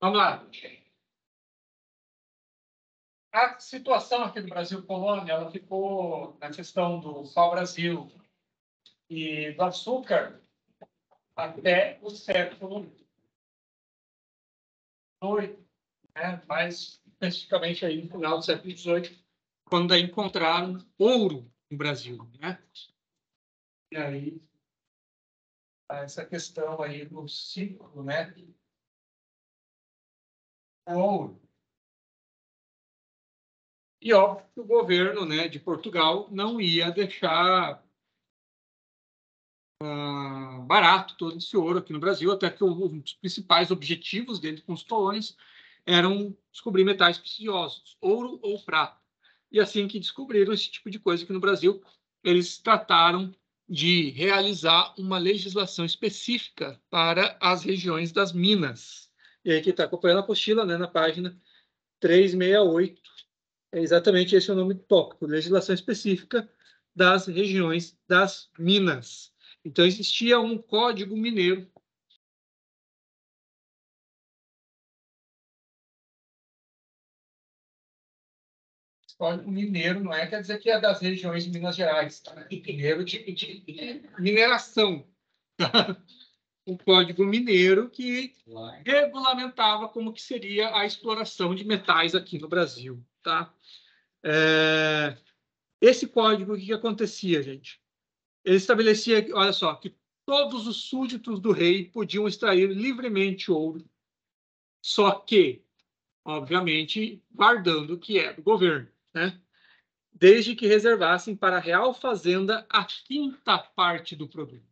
Vamos lá. A situação aqui do Brasil colônia, ela ficou na questão do pau-brasil e do açúcar até o século XVIII, né? Mais especificamente aí no final do século XVIII, quando encontraram ouro no Brasil, né? E aí essa questão aí do ciclo, né? Ouro. E óbvio que o governo, né, de Portugal não ia deixar barato todo esse ouro aqui no Brasil, até que um dos principais objetivos dele com os colônias eram descobrir metais preciosos, ouro ou prata. E assim que descobriram esse tipo de coisa aqui no Brasil, eles trataram de realizar uma legislação específica para as regiões das minas. E aí, quem está acompanhando a apostila, né, na página 368, é exatamente esse o nome do tópico, legislação específica das regiões das minas. Então, existia um código mineiro. Código mineiro não quer dizer que é das regiões de Minas Gerais, tá? Mineiro de mineração. Um código mineiro que regulamentava como que seria a exploração de metais aqui no Brasil, tá? Esse código, o que acontecia, gente? Ele estabelecia, olha só, que todos os súditos do rei podiam extrair livremente ouro, só que, obviamente, guardando o que é do governo, né? Desde que reservassem para a Real Fazenda a quinta parte do produto.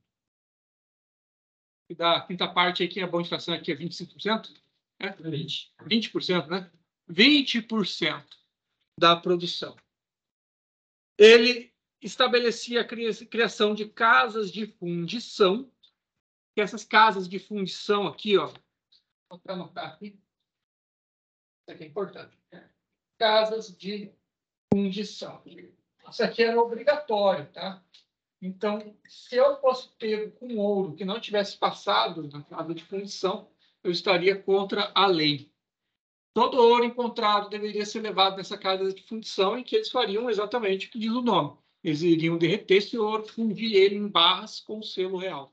E da quinta parte aí, que é a boa inflação aqui é 25%? É? 20%, né? 20% da produção. Ele estabelecia a criação de casas de fundição, que essas casas de fundição aqui, ó, vou anotar aqui, isso aqui é importante, casas de fundição. Isso aqui era obrigatório, tá? Então, se eu fosse pego com ouro que não tivesse passado na casa de fundição, eu estaria contra a lei. Todo ouro encontrado deveria ser levado nessa casa de fundição, em que eles fariam exatamente o que diz o nome. Eles iriam derreter esse ouro, fundir ele em barras com o selo real.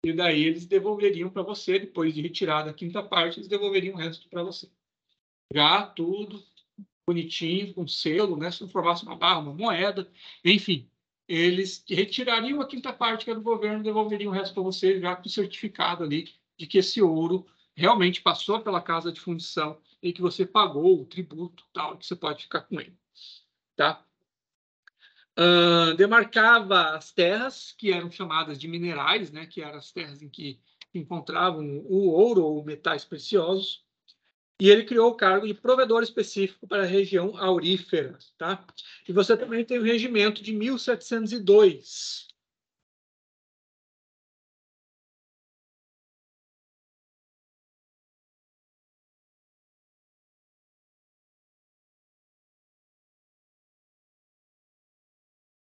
E daí eles devolveriam para você, depois de retirada a quinta parte, eles devolveriam o resto para você. Já tudo bonitinho, com selo, né? Se não formasse uma barra, uma moeda, enfim. Eles retirariam a quinta parte que era do governo e devolveriam o resto para você, já com o certificado ali de que esse ouro realmente passou pela casa de fundição e que você pagou o tributo, tal, que você pode ficar com ele. Tá? Demarcava as terras, que eram chamadas de minerais, né? Que eram as terras em que encontravam o ouro ou metais preciosos. E ele criou o cargo de provedor específico para a região aurífera, tá? E você também tem o regimento de 1702.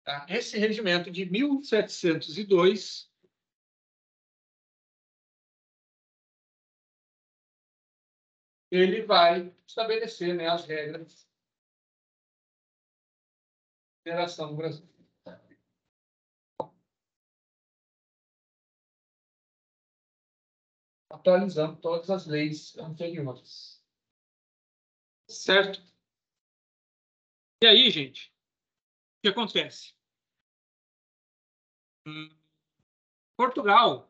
Tá? Esse regimento de 1702 ele vai estabelecer, né, as regras da mineração no Brasil. Atualizando todas as leis anteriores. Certo? E aí, gente, o que acontece? Portugal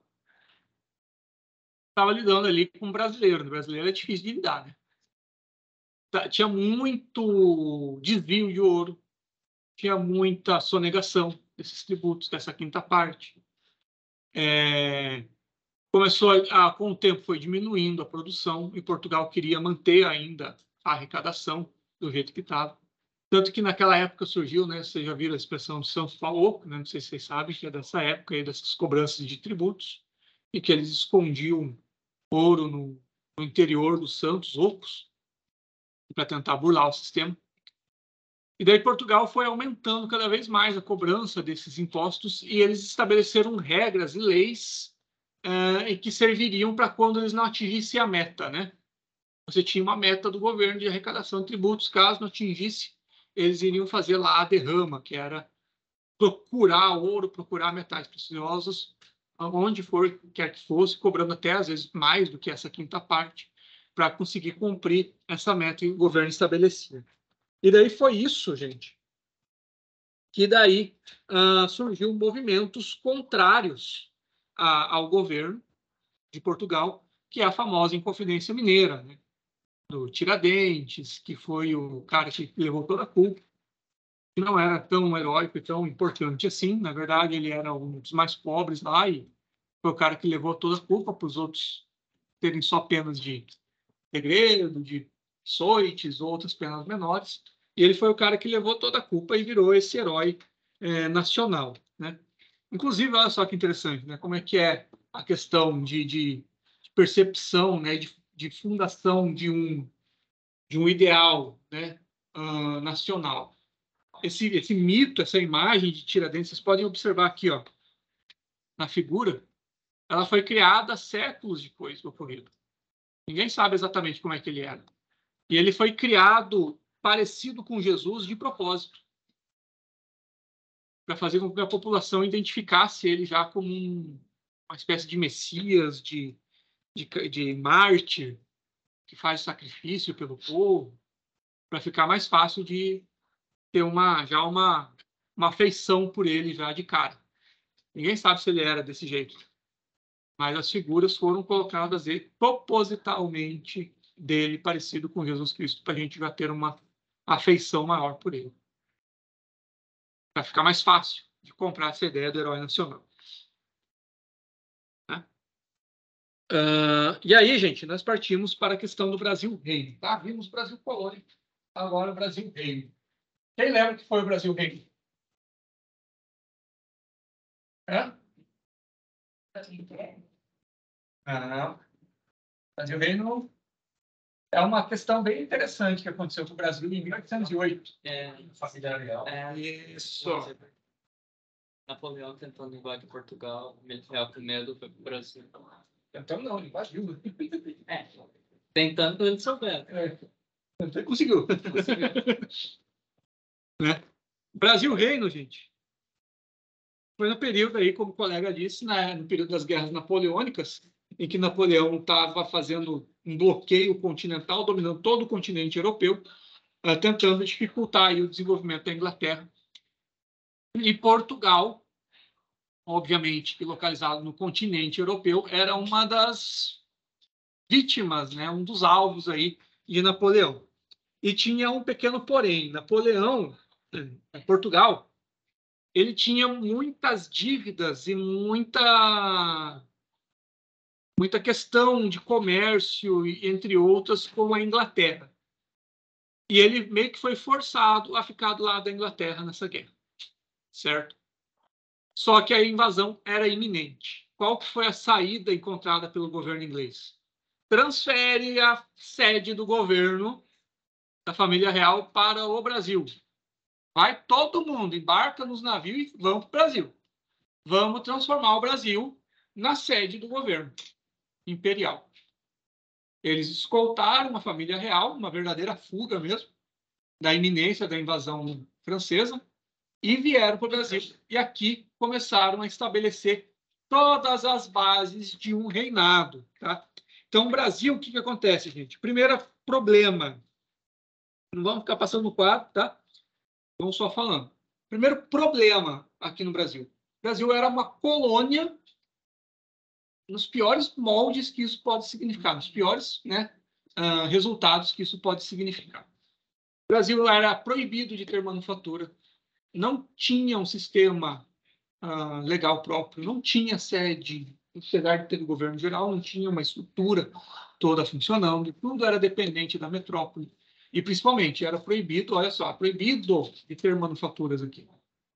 estava lidando ali com o brasileiro. O brasileiro é difícil de lidar, né? Tinha muito desvio de ouro, tinha muita sonegação desses tributos, dessa quinta parte. Começou com o tempo foi diminuindo a produção e Portugal queria manter ainda a arrecadação do jeito que estava. Tanto que naquela época surgiu, né, vocês já viram a expressão de Santos Paulo, né, não sei se vocês sabem, que é dessa época aí, dessas cobranças de tributos, e que eles escondiam ouro no interior dos Santos Ocos, para tentar burlar o sistema. E daí Portugal foi aumentando cada vez mais a cobrança desses impostos e eles estabeleceram regras e leis que serviriam para quando eles não atingissem a meta, né? Você tinha uma meta do governo de arrecadação de tributos, caso não atingisse, eles iriam fazer lá a derrama, que era procurar ouro, procurar metais preciosos, onde for, quer que fosse, cobrando até às vezes mais do que essa quinta parte, para conseguir cumprir essa meta que o governo estabelecia. E daí foi isso, gente, que daí surgiu movimentos contrários ao governo de Portugal, que é a famosa Inconfidência Mineira, né? Do Tiradentes, que foi o cara que levou toda a culpa, que não era tão heróico e tão importante assim. Na verdade, ele era um dos mais pobres lá e foi o cara que levou toda a culpa para os outros terem só penas de segredo, de açoites, outras penas menores. E ele foi o cara que levou toda a culpa e virou esse herói nacional, né? Inclusive, olha só que interessante, né? Como é que é a questão de percepção, né? De fundação de um ideal, né? Nacional. Esse mito, essa imagem de Tiradentes, vocês podem observar aqui, ó, na figura, ela foi criada séculos depois do ocorrido. Ninguém sabe exatamente como é que ele era. E ele foi criado parecido com Jesus de propósito, para fazer com que a população identificasse ele já como uma espécie de messias, de mártir, que faz sacrifício pelo povo, para ficar mais fácil de ter uma afeição por ele já de cara. Ninguém sabe se ele era desse jeito, mas as figuras foram colocadas propositalmente dele parecido com Jesus Cristo, para a gente já ter uma afeição maior por ele. Para ficar mais fácil de comprar essa ideia do herói nacional. Né? E aí, gente, nós partimos para a questão do Brasil Reino. Tá? Vimos Brasil Colônia, agora o Brasil Reino. Quem lembra que foi o Brasil Reino? Não. Brasil Reino é uma questão bem interessante que aconteceu com o Brasil em 1808. Família real. Isso. Napoleão tentando invadir Portugal, real com medo foi pro Brasil. Tentando não, ele invadiu. Tentando ele souber. Tentando conseguiu. Né? Brasil Reino, gente, foi no período aí, como o colega disse, no período das guerras napoleônicas, em que Napoleão estava fazendo um bloqueio continental, dominando todo o continente europeu, tentando dificultar aí o desenvolvimento da Inglaterra. E Portugal, obviamente, que localizado no continente europeu, era uma das vítimas, né, um dos alvos aí de Napoleão. E tinha um pequeno porém. Napoleão, Portugal, ele tinha muitas dívidas e muita questão de comércio, entre outras, com a Inglaterra. E ele meio que foi forçado a ficar do lado da Inglaterra nessa guerra, certo? Só que a invasão era iminente. Qual que foi a saída encontrada pelo governo inglês? Transfere a sede do governo da família real para o Brasil. Vai todo mundo, embarca nos navios e vamos para o Brasil. Vamos transformar o Brasil na sede do governo imperial. Eles escoltaram a família real, uma verdadeira fuga mesmo, da iminência da invasão francesa, e vieram para o Brasil. E aqui começaram a estabelecer todas as bases de um reinado. Tá? Então, o Brasil, o que acontece, gente? Primeiro problema. Não vamos ficar passando no quadro, tá? Vamos só falando. Primeiro problema aqui no Brasil. O Brasil era uma colônia nos piores moldes que isso pode significar, nos piores, né, resultados que isso pode significar. O Brasil era proibido de ter manufatura, não tinha um sistema legal próprio, não tinha sede, apesar de ter o governo geral, não tinha uma estrutura toda funcionando, tudo era dependente da metrópole. E, principalmente, era proibido, olha só, proibido de ter manufaturas aqui.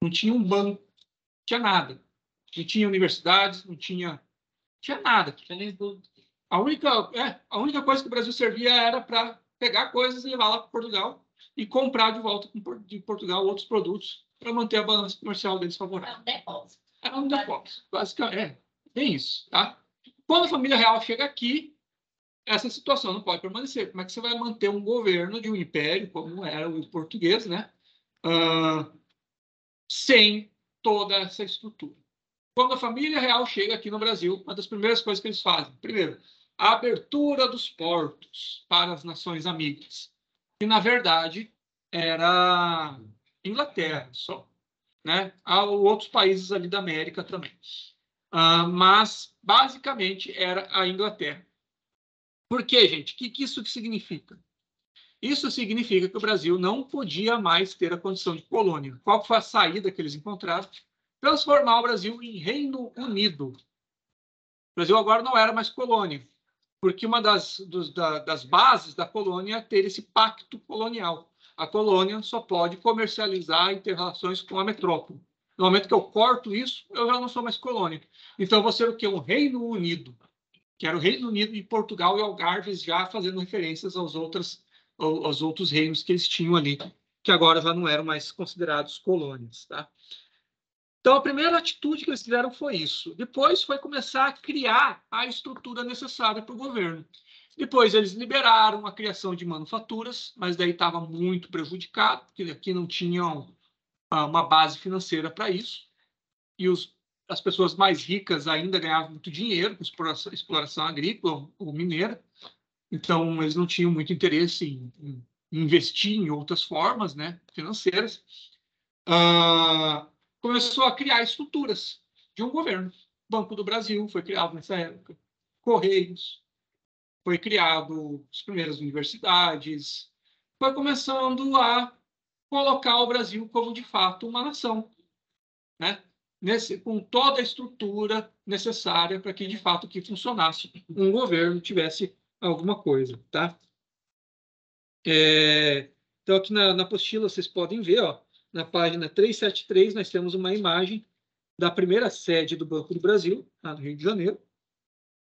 Não tinha um banco, não tinha nada. Não tinha universidades, não tinha nada. A única coisa que o Brasil servia era para pegar coisas e levar lá para Portugal e comprar de volta de Portugal outros produtos para manter a balança comercial deles favorável. Era um depósito. Basicamente, bem isso, tá? Quando a família real chega aqui, essa situação não pode permanecer. Como é que você vai manter um governo de um império, como era o português, né? Sem toda essa estrutura. Quando a família real chega aqui no Brasil, uma das primeiras coisas que eles fazem, primeiro, a abertura dos portos para as nações amigas, que na verdade era Inglaterra só, né? Há outros países ali da América também, mas basicamente era a Inglaterra. Por quê, gente? O que isso significa? Isso significa que o Brasil não podia mais ter a condição de colônia. Qual foi a saída que eles encontraram? Transformar o Brasil em Reino Unido. O Brasil agora não era mais colônia, porque uma das bases da colônia é ter esse pacto colonial. A colônia só pode comercializar e ter relações com a metrópole. No momento que eu corto isso, eu já não sou mais colônia. Então, eu vou ser o quê? Um Reino Unido, que era o Reino Unido e Portugal e Algarves, já fazendo referências aos outros reinos que eles tinham ali, que agora já não eram mais considerados colônias, tá? Então, a primeira atitude que eles fizeram foi isso. Depois foi começar a criar a estrutura necessária para o governo. Depois eles liberaram a criação de manufaturas, mas daí estava muito prejudicado, porque aqui não tinham uma base financeira para isso. E as pessoas mais ricas ainda ganhavam muito dinheiro com exploração agrícola ou mineira. Então, eles não tinham muito interesse em investir em outras formas, né, financeiras. Começou a criar estruturas de um governo. Banco do Brasil foi criado nessa época. Correios. Foi criado as primeiras universidades. Foi começando a colocar o Brasil como, de fato, uma nação, né? Com toda a estrutura necessária para que, de fato, que funcionasse um governo, tivesse alguma coisa, tá? Então, aqui na apostila, vocês podem ver, ó, na página 373, nós temos uma imagem da primeira sede do Banco do Brasil, lá no Rio de Janeiro,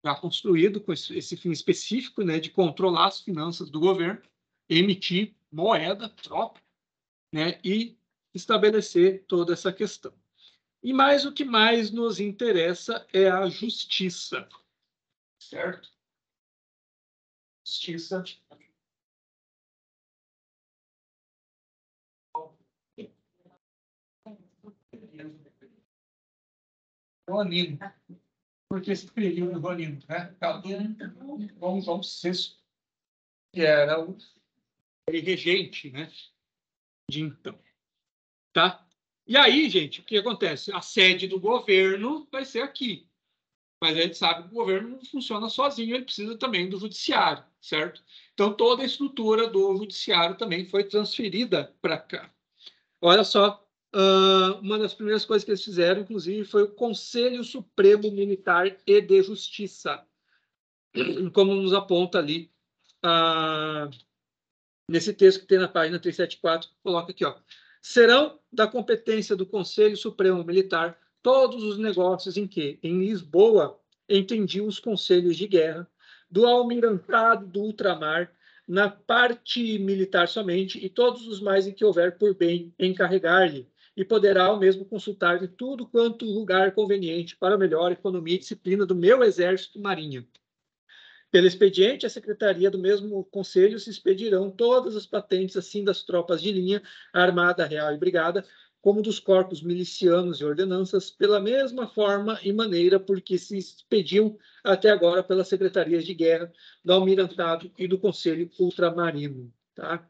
já construído com esse fim específico, né, de controlar as finanças do governo, emitir moeda própria, né, e estabelecer toda essa questão. E mais o que mais nos interessa é a justiça, certo? Justiça. Ronino. Porque esse período Ronino, né? João VI, que era o regente, né? De então. Tá? E aí, gente, o que acontece? A sede do governo vai ser aqui. Mas a gente sabe que o governo não funciona sozinho, ele precisa também do judiciário, certo? Então, toda a estrutura do judiciário também foi transferida para cá. Olha só, uma das primeiras coisas que eles fizeram, inclusive, foi o Conselho Supremo Militar e de Justiça, como nos aponta ali nesse texto que tem na página 374, coloca aqui, ó. Serão da competência do Conselho Supremo Militar todos os negócios em que, em Lisboa, entendiam os conselhos de guerra, do almirantado do ultramar, na parte militar somente, e todos os mais em que houver por bem encarregar-lhe, e poderá ao mesmo consultar de tudo quanto lugar conveniente para a melhor economia e disciplina do meu exército e marinha. Pelo expediente, a secretaria do mesmo conselho se expedirão todas as patentes, assim das tropas de linha, armada, real e brigada, como dos corpos milicianos e ordenanças, pela mesma forma e maneira por que se expediam até agora pelas secretarias de guerra, do almirantado e do conselho ultramarino. Tá?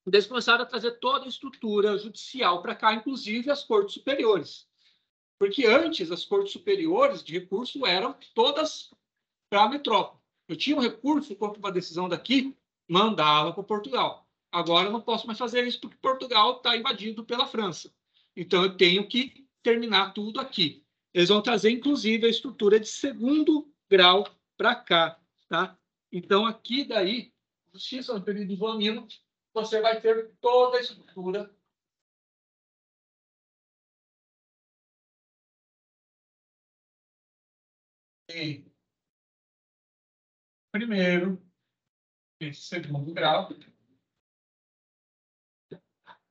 Eles começaram a trazer toda a estrutura judicial para cá, inclusive as cortes superiores. Porque antes as cortes superiores de recurso eram todas para a metrópole. Eu tinha um recurso contra uma decisão daqui, mandava para Portugal. Agora eu não posso mais fazer isso porque Portugal está invadido pela França. Então eu tenho que terminar tudo aqui. Eles vão trazer, inclusive, a estrutura de segundo grau para cá, tá? Então, aqui daí, justiça no período isolino, você vai ter toda a estrutura de primeiro e segundo grau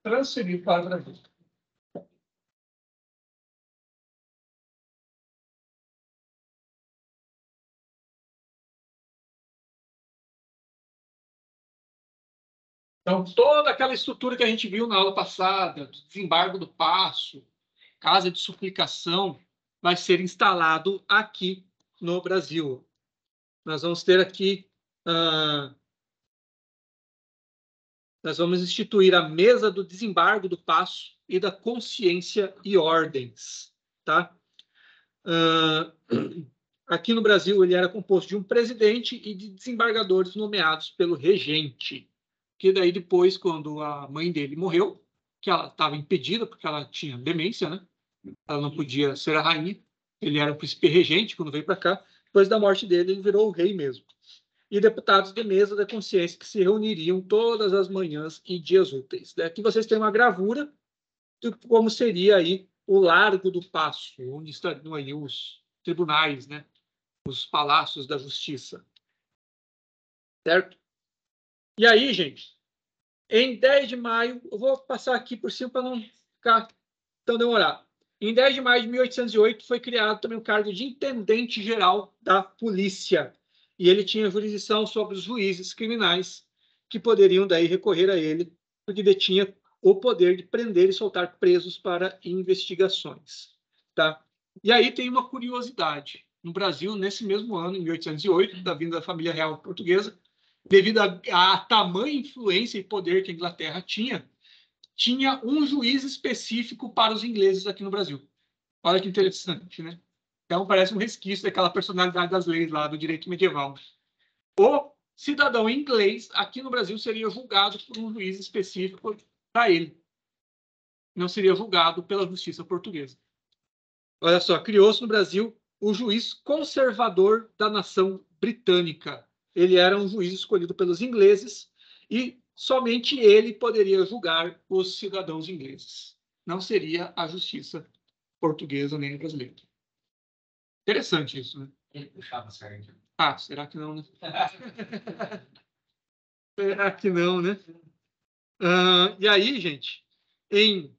transferido para o Brasil. Então, toda aquela estrutura que a gente viu na aula passada, desembargo do passo, casa de suplicação, vai ser instalado aqui no Brasil. Nós vamos ter aqui, nós vamos instituir a mesa do desembargo do passo e da consciência e ordens, tá? Aqui no Brasil, ele era composto de um presidente e de desembargadores nomeados pelo regente, que daí depois, quando a mãe dele morreu, que ela estava impedida, porque ela tinha demência, né? Ela não podia ser a rainha, ele era o príncipe regente quando veio para cá, depois da morte dele, ele virou o rei mesmo. E deputados de mesa da consciência que se reuniriam todas as manhãs e dias úteis. Aqui vocês têm uma gravura de como seria aí o Largo do Paço, onde estariam aí os tribunais, né? Os palácios da justiça. Certo? E aí, gente, em 10 de maio, eu vou passar aqui por cima para não ficar tão demorado. Em 10 de maio de 1808 foi criado também o cargo de intendente-geral da polícia. E ele tinha jurisdição sobre os juízes criminais que poderiam daí recorrer a ele, porque detinha o poder de prender e soltar presos para investigações. Tá? E aí tem uma curiosidade. No Brasil, nesse mesmo ano, em 1808, da vinda da família real portuguesa, devido a tamanha influência e poder que a Inglaterra tinha um juiz específico para os ingleses aqui no Brasil. Olha que interessante, né? Então, parece um resquício daquela personalidade das leis lá do direito medieval. O cidadão inglês, aqui no Brasil, seria julgado por um juiz específico para ele. Não seria julgado pela justiça portuguesa. Olha só, criou-se no Brasil o juiz conservador da nação britânica. Ele era um juiz escolhido pelos ingleses e somente ele poderia julgar os cidadãos ingleses. Não seria a justiça portuguesa nem brasileira. Interessante isso, né? Ele puxava certo. Ah, será que não, né? Será que não, né? E aí, gente, em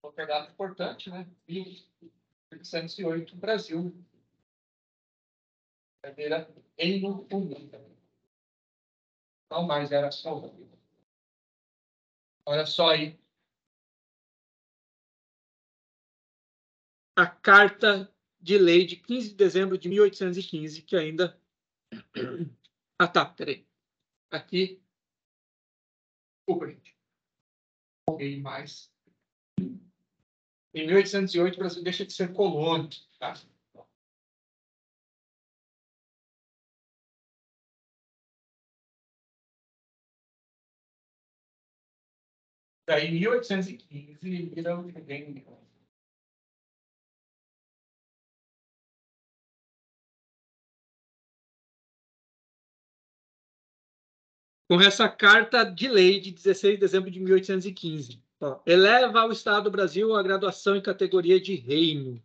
outra data importante, né? 1808, Brasil. Bandeira Reino Unido. Não mais era só o Brasil. Olha só aí. A Carta de Lei de 15 de dezembro de 1815, que ainda... Ah, tá, peraí. Aqui. Desculpa, gente. Alguém mais. Em 1808, o Brasil deixa de ser colônia. Tá? Daí, em 1815, vira o Reino. Com essa Carta de Lei de 16 de dezembro de 1815. Eleva ao Estado do Brasil a graduação em categoria de reino.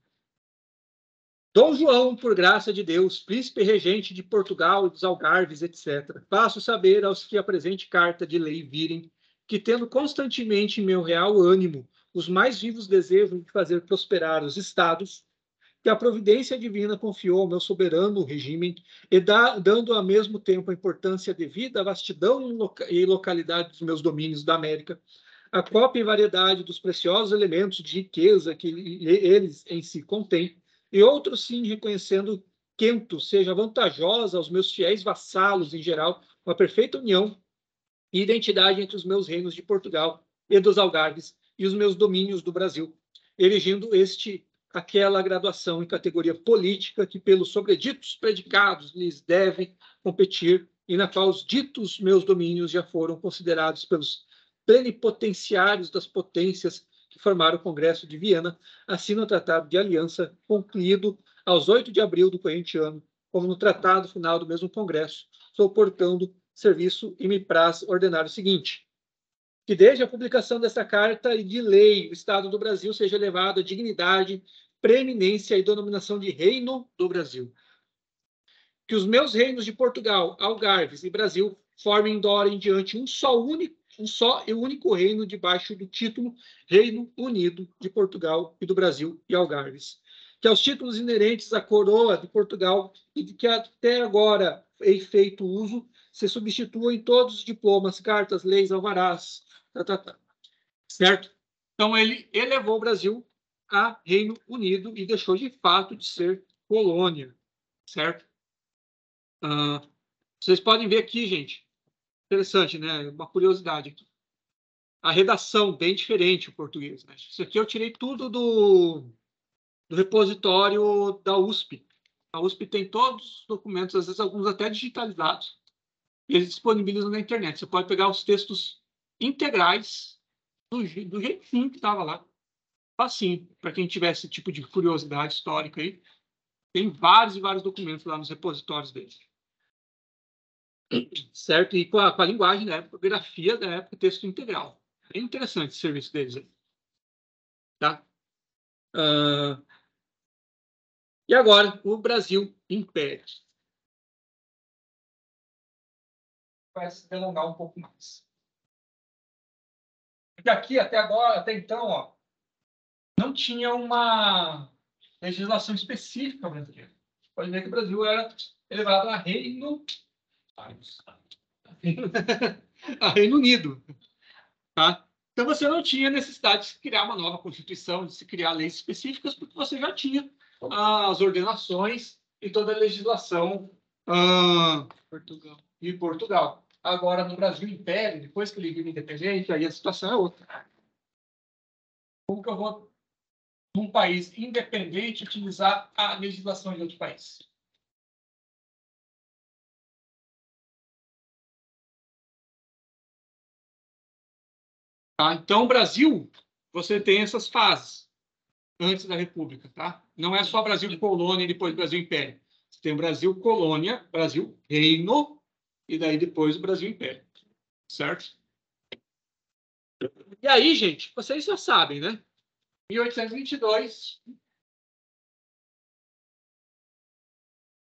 Dom João, por graça de Deus, príncipe regente de Portugal e dos Algarves, etc., faço saber aos que a presente carta de lei virem que, tendo constantemente em meu real ânimo os mais vivos desejos de fazer prosperar os estados, que a providência divina confiou ao meu soberano regime, e dando ao mesmo tempo a importância devida à vastidão e localidade dos meus domínios da América, a cópia e variedade dos preciosos elementos de riqueza que eles em si contêm, e outros sim reconhecendo quento seja vantajosa aos meus fiéis vassalos em geral, uma perfeita união e identidade entre os meus reinos de Portugal e dos Algarves e os meus domínios do Brasil, erigindo aquela graduação em categoria política que pelos sobreditos predicados lhes devem competir e na qual os ditos meus domínios já foram considerados pelos plenipotenciários das potências que formaram o Congresso de Viena, assim no Tratado de Aliança concluído aos 8 de abril do corrente ano, como no tratado final do mesmo Congresso, suportando serviço e me praz ordenar o seguinte: que desde a publicação desta carta e de lei, o Estado do Brasil seja elevado à dignidade, preeminência e denominação de Reino do Brasil. Que os meus reinos de Portugal, Algarves e Brasil formem dora em diante um só e único reino debaixo do título Reino Unido de Portugal e do Brasil e Algarves. Que aos títulos inerentes à coroa de Portugal e de que até agora hei feito uso, se substituam em todos os diplomas, cartas, leis, alvarás, certo? Então, ele elevou o Brasil a Reino Unido e deixou de fato de ser colônia, certo? Vocês podem ver aqui, gente, interessante, né? Uma curiosidade aqui. A redação, bem diferente o português, né? Isso aqui eu tirei tudo do repositório da USP. A USP tem todos os documentos, às vezes alguns até digitalizados, e eles disponibilizam na internet. Você pode pegar os textos integrais do jeitinho que estava lá. Facinho, para quem tivesse esse tipo de curiosidade histórica aí. Tem vários e vários documentos lá nos repositórios deles. Certo? E com a linguagem da época, grafia da época, texto integral. É interessante esse serviço deles aí. Tá? E agora, o Brasil Império. Vai se delongar um pouco mais. Porque aqui, até agora, até então, ó, não tinha uma legislação específica brasileira. Pode ver que o Brasil era elevado a Reino Unido. Tá? Então, você não tinha necessidade de se criar uma nova Constituição, de se criar leis específicas, porque você já tinha as ordenações e toda a legislação de Portugal. Agora, no Brasil Império, depois que ele vira independente, aí a situação é outra. Como que eu vou, num país independente, utilizar a legislação de outro país? Tá? Então, o Brasil, você tem essas fases antes da República. Tá? Não é só Brasil colônia e depois Brasil Império. Você tem Brasil colônia, Brasil reino, e daí depois o Brasil Império. Certo? E aí, gente, vocês já sabem, né? 1822,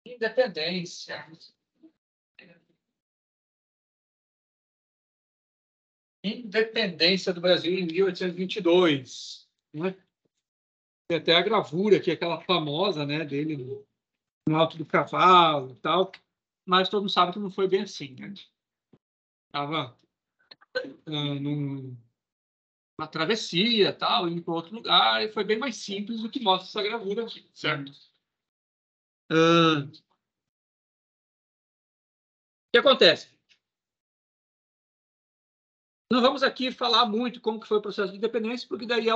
independência. Independência do Brasil em 1822. Né? Tem até a gravura aqui, aquela famosa, né, dele no alto do cavalo e tal, mas todo mundo sabe que não foi bem assim. Né? Estava numa travessia, tal, indo para outro lugar, e foi bem mais simples do que mostra essa gravura aqui, certo? O que acontece? Não vamos aqui falar muito como que foi o processo de independência, porque daí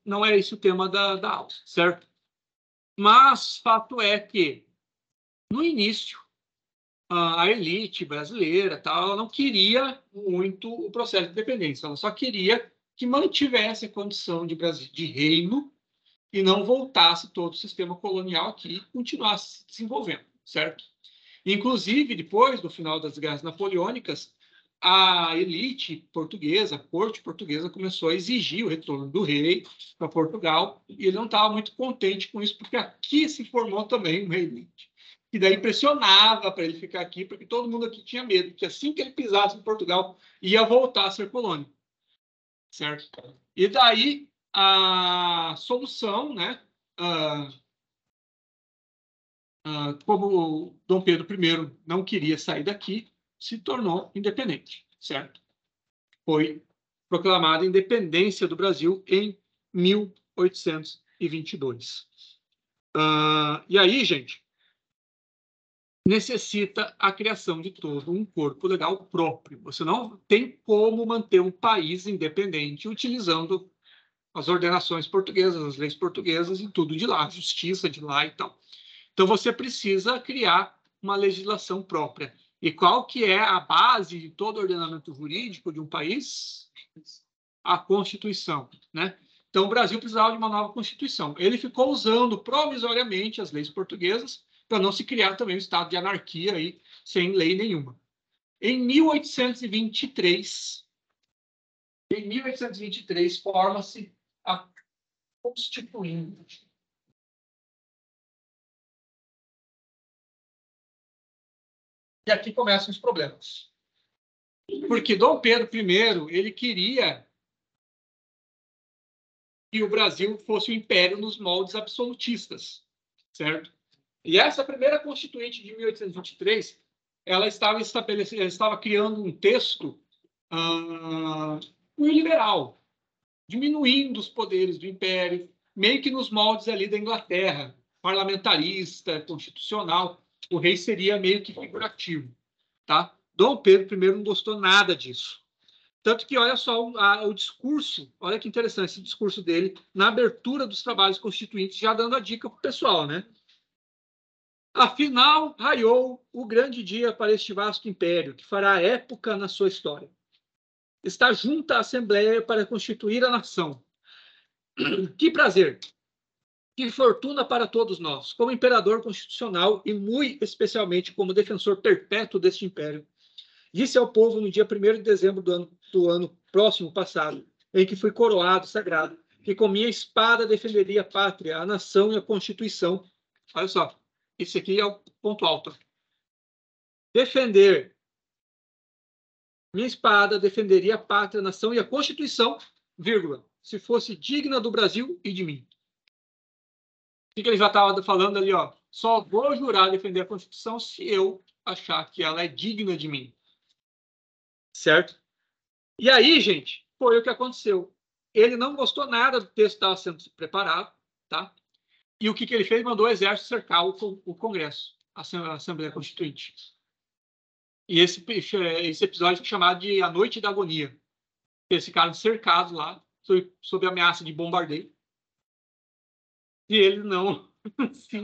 não é esse o tema da aula, certo? Mas fato é que, no início, a elite brasileira tal, ela não queria muito o processo de independência, ela só queria que mantivesse a condição de reino e não voltasse todo o sistema colonial aqui e continuasse se desenvolvendo, certo? Inclusive, depois do final das guerras napoleônicas, a elite portuguesa, a corte portuguesa, começou a exigir o retorno do rei para Portugal, e ele não estava muito contente com isso, porque aqui se formou também uma elite. E daí pressionava para ele ficar aqui, porque todo mundo aqui tinha medo, que assim que ele pisasse em Portugal, ia voltar a ser colônia. Certo? E daí a solução, né? Como Dom Pedro I não queria sair daqui, se tornou independente, certo? Foi proclamada a independência do Brasil em 1822. E aí, gente, necessita a criação de todo um corpo legal próprio. Você não tem como manter um país independente utilizando as ordenações portuguesas, as leis portuguesas e tudo de lá, a justiça de lá e tal. Então, você precisa criar uma legislação própria. E qual que é a base de todo ordenamento jurídico de um país? A Constituição, né? Então, o Brasil precisava de uma nova Constituição. Ele ficou usando provisoriamente as leis portuguesas para não se criar também um estado de anarquia aí, sem lei nenhuma. Em 1823, forma-se a Constituinte. E aqui começam os problemas. Porque Dom Pedro I, ele queria que o Brasil fosse um império nos moldes absolutistas, certo? E essa primeira Constituinte de 1823, ela estava criando um texto liberal, diminuindo os poderes do império, meio que nos moldes ali da Inglaterra, parlamentarista, constitucional. O rei seria meio que figurativo, tá? Dom Pedro I não gostou nada disso. Tanto que, olha só, o discurso, olha que interessante esse discurso dele, na abertura dos trabalhos constituintes, já dando a dica para o pessoal, né? Afinal, raiou o grande dia para este vasto império, que fará época na sua história. Está junta a Assembleia para constituir a nação. Que prazer! Que fortuna para todos nós, como imperador constitucional e muito especialmente como defensor perpétuo deste império. Disse ao povo no dia 1º de dezembro do ano próximo passado, em que fui coroado sagrado, que com minha espada defenderia a pátria, a nação e a Constituição. Olha só, esse aqui é o ponto alto. Defender. Minha espada defenderia a pátria, a nação e a Constituição, vírgula, se fosse digna do Brasil e de mim. O que ele já estava falando ali, ó? Só vou jurar defender a Constituição se eu achar que ela é digna de mim. Certo? E aí, gente, foi o que aconteceu. Ele não gostou nada do texto que estava sendo preparado, tá? E o que ele fez? Mandou o exército cercar o Congresso, a Assembleia Constituinte. E esse episódio foi chamado de A Noite da Agonia. Eles ficaram cercados lá, sob ameaça de bombardeio. E eles não se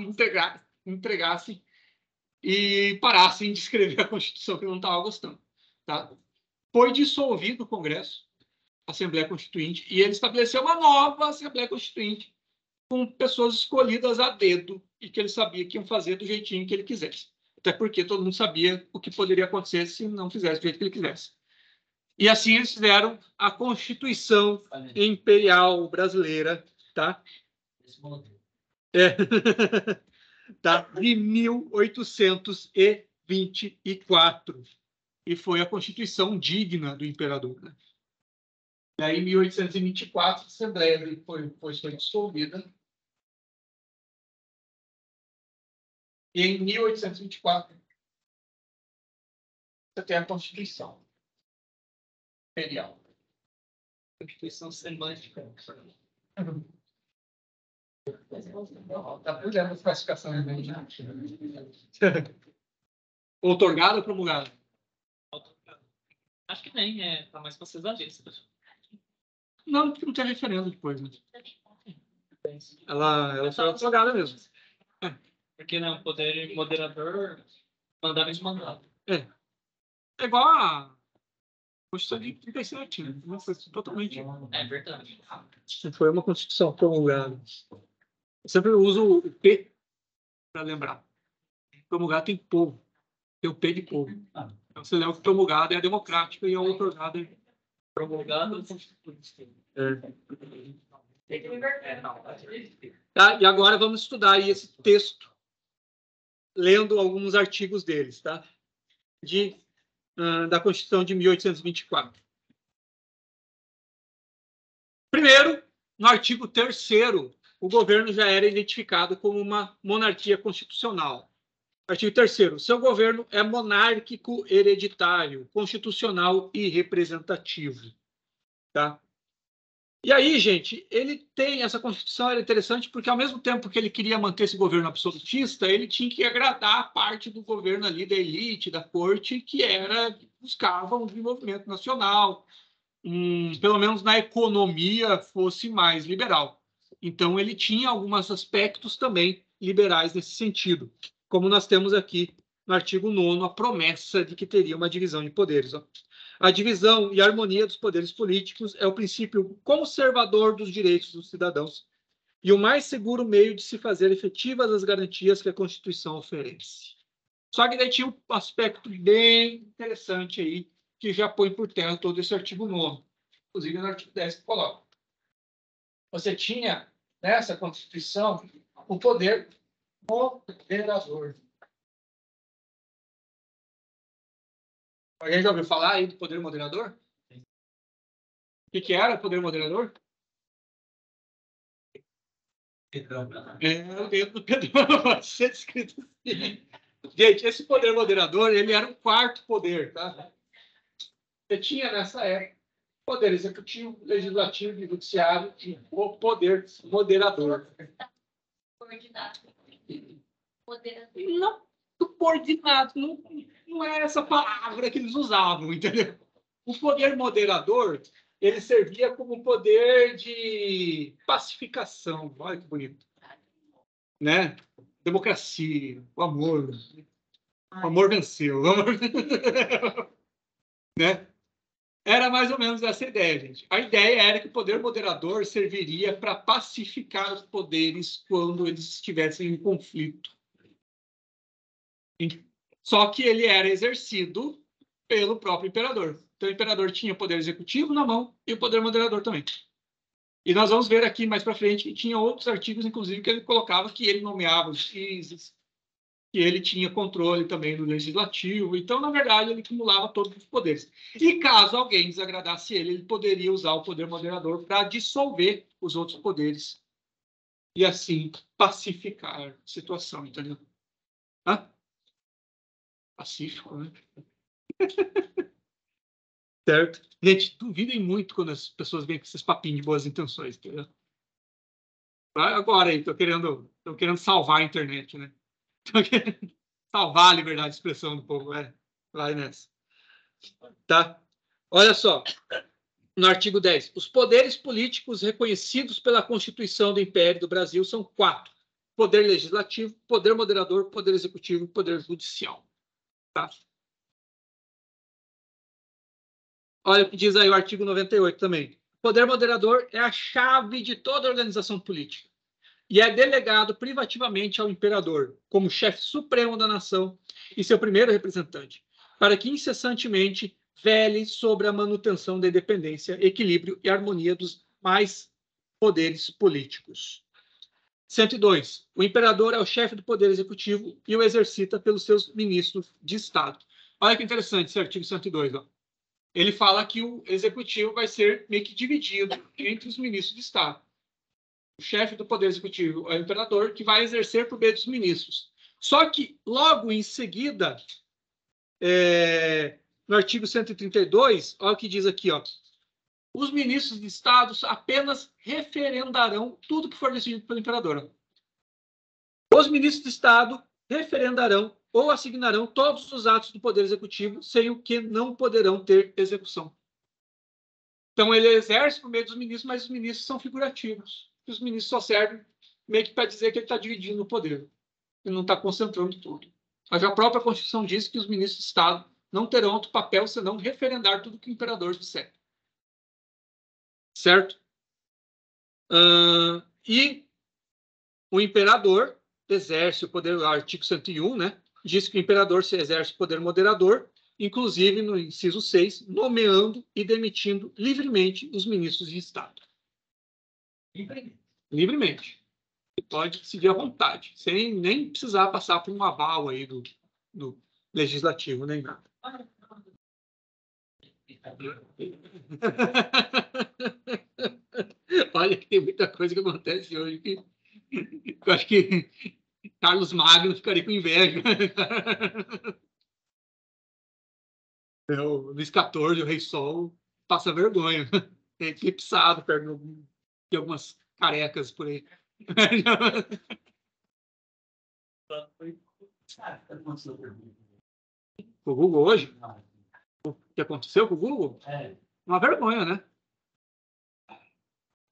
entregassem e parassem de escrever a Constituição que não estava gostando, tá? Foi dissolvido o Congresso, a Assembleia Constituinte, e ele estabeleceu uma nova Assembleia Constituinte com pessoas escolhidas a dedo e que ele sabia que iam fazer do jeitinho que ele quisesse. Até porque todo mundo sabia o que poderia acontecer se não fizesse do jeito que ele quisesse. E assim eles fizeram a Constituição Imperial Brasileira, tá? Tá? De 1824. E foi a Constituição digna do imperador. Né? E aí, em 1824, a Assembleia foi dissolvida. E em 1824, você tem a Constituição Imperial. Constituição semântica. Está por dentro das classificações. Outorgado ou promulgado? Acho que nem, tá mais para ser exagero. Não, porque não tem referendo depois, né? Ela foi outorgada mesmo. Porque né, o poder moderador mandava e desmandava. É igual a Constituição de 37, né? Foi totalmente. É verdade. Foi uma Constituição promulgada. Eu sempre uso o P para lembrar. Promulgado tem povo. Tem o P de povo. Então, você lembra que promulgado é democrática e a outorgada é promulgado. Tá? E agora vamos estudar aí esse texto, lendo alguns artigos deles, tá? Da Constituição de 1824. Primeiro, no artigo 3º, o governo já era identificado como uma monarquia constitucional. Artigo 3º. Seu governo é monárquico, hereditário, constitucional e representativo. Tá? E aí, gente, ele tem essa Constituição, era interessante porque, ao mesmo tempo que ele queria manter esse governo absolutista, ele tinha que agradar a parte do governo ali, da elite, da corte, que buscava um desenvolvimento nacional, pelo menos na economia, fosse mais liberal. Então, ele tinha alguns aspectos também liberais nesse sentido, como nós temos aqui no artigo 9º, a promessa de que teria uma divisão de poderes. Ó. A divisão e harmonia dos poderes políticos é o princípio conservador dos direitos dos cidadãos e o mais seguro meio de se fazer efetivas as garantias que a Constituição oferece. Só que daí tinha um aspecto bem interessante aí, que já põe por terra todo esse artigo 9º, inclusive no artigo 10 que coloca. Você tinha, nessa Constituição, o poder moderador. Alguém já ouviu falar aí do poder moderador? O que era o poder moderador? É o dedo do Pedrão, pode ser descrito assim. Gente, esse poder moderador, ele era um quarto poder, tá? Você tinha nessa época poder executivo, legislativo e judiciário e o poder moderador. Coordenado. Não, subordinado, não é essa palavra que eles usavam, entendeu? O poder moderador, ele servia como poder de pacificação. Olha que bonito. Né? Democracia, o amor. O amor venceu. O amor... né? Era mais ou menos essa ideia, gente. A ideia era que o poder moderador serviria para pacificar os poderes quando eles estivessem em conflito. Só que ele era exercido pelo próprio imperador. Então, o imperador tinha o poder executivo na mão e o poder moderador também. E nós vamos ver aqui mais para frente que tinha outros artigos, inclusive, que ele colocava que ele nomeava os juízes, que ele tinha controle também do legislativo. Então, na verdade, ele acumulava todos os poderes. E caso alguém desagradasse ele, ele poderia usar o poder moderador para dissolver os outros poderes e, assim, pacificar a situação, entendeu? Hã? Pacífico, né? Certo? Gente, duvidem muito quando as pessoas vêm com esses papinhos de boas intenções, entendeu? Agora aí, tô querendo salvar a internet, né? Tô querendo salvar a liberdade de expressão do povo, vai nessa. Tá? Olha só, no artigo 10, os poderes políticos reconhecidos pela Constituição do Império do Brasil são 4. Poder legislativo, poder moderador, poder executivo e poder judicial. Tá? Olha o que diz aí o artigo 98 também. O poder moderador é a chave de toda organização política e é delegado privativamente ao imperador, como chefe supremo da nação e seu primeiro representante, para que incessantemente vele sobre a manutenção da independência, equilíbrio e harmonia dos mais poderes políticos. 102. O imperador é o chefe do poder executivo e o exercita pelos seus ministros de Estado. Olha que interessante esse artigo 102, ó. Ele fala que o executivo vai ser meio que dividido entre os ministros de Estado. O chefe do poder executivo é o imperador, que vai exercer por meio dos ministros. Só que, logo em seguida, no artigo 132, olha o que diz aqui, ó. Os ministros de Estado apenas referendarão tudo que for decidido pelo imperador. Os ministros de Estado referendarão ou assignarão todos os atos do Poder Executivo, sem o que não poderão ter execução. Então, ele exerce por meio dos ministros, mas os ministros são figurativos. Os ministros só servem meio que para dizer que ele está dividindo o poder. Ele não está concentrando tudo. Mas a própria Constituição diz que os ministros de Estado não terão outro papel senão referendar tudo que o imperador disser. Certo? E o imperador exerce o poder, o artigo 101, né? Diz que o imperador se exerce o poder moderador, inclusive no inciso 6, nomeando e demitindo livremente os ministros de Estado. Livremente. Ele pode decidir à vontade, sem nem precisar passar por um aval aí do legislativo, nem nada. Olha que tem muita coisa que acontece hoje que eu acho que Carlos Magno ficaria com inveja. O Luís XIV, o Rei Sol, passa vergonha. É eclipsado perto de algumas carecas por aí. O Google hoje? O que aconteceu com o Google? Uma vergonha, né?